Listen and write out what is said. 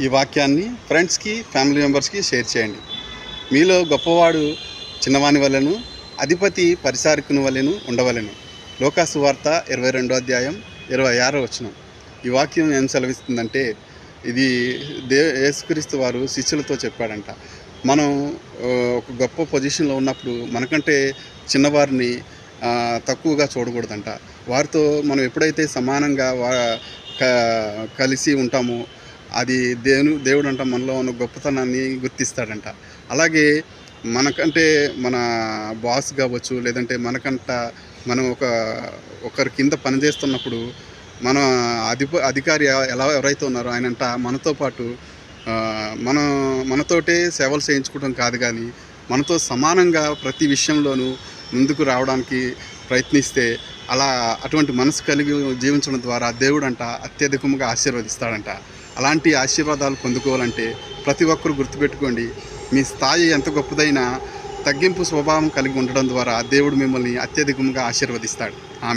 ఈ వాక్యాన్ని ఫ్రెండ్స్కి, ఫ్యామిలీ మెంబర్స్కి షేర్ చేయండి. మీలో గొప్పవాడు చిన్నవాని వలెను, అధిపతి పరిచారకుని వలెను ఉండవలెను. లోకా సువార్త 22వ అధ్యాయం 26వ వచనం. ఈ వాక్యం ఏం సెలవిస్తుందంటే, ఇది యేసుక్రీస్తు వారు శిష్యులతో చెప్పాడంట. మనం ఒక గొప్ప పొజిషన్లో ఉన్నప్పుడు మనకంటే చిన్నవారిని తక్కువగా చూడకూడదంట. వారితో మనం ఎప్పుడైతే సమానంగా కలిసి ఉంటామో అది దేవుడు అంట మనలో ఉన్న గొప్పతనాన్ని గుర్తిస్తాడంట. అలాగే మనకంటే మన బాస్ కావచ్చు, లేదంటే మనకంట మనం ఒకరి కింద పనిచేస్తున్నప్పుడు మన అధికారి ఎవరైతే ఉన్నారో ఆయనంట మనతో పాటు మనతోటే సేవలు చేయించుకోవడం కాదు, కానీ మనతో సమానంగా ప్రతి విషయంలోనూ ముందుకు రావడానికి ప్రయత్నిస్తే అటువంటి మనసు కలిగి జీవించడం ద్వారా దేవుడంట అత్యధికంగా ఆశీర్వదిస్తాడంట. అలాంటి ఆశీర్వాదాలు పొందుకోవాలంటే ప్రతి ఒక్కరూ గుర్తుపెట్టుకోండి, మీ స్థాయి ఎంత గొప్పదైనా తగ్గింపు స్వభావం కలిగి ఉండడం ద్వారా దేవుడు మిమ్మల్ని అత్యధికంగా ఆశీర్వదిస్తాడు. ఆమె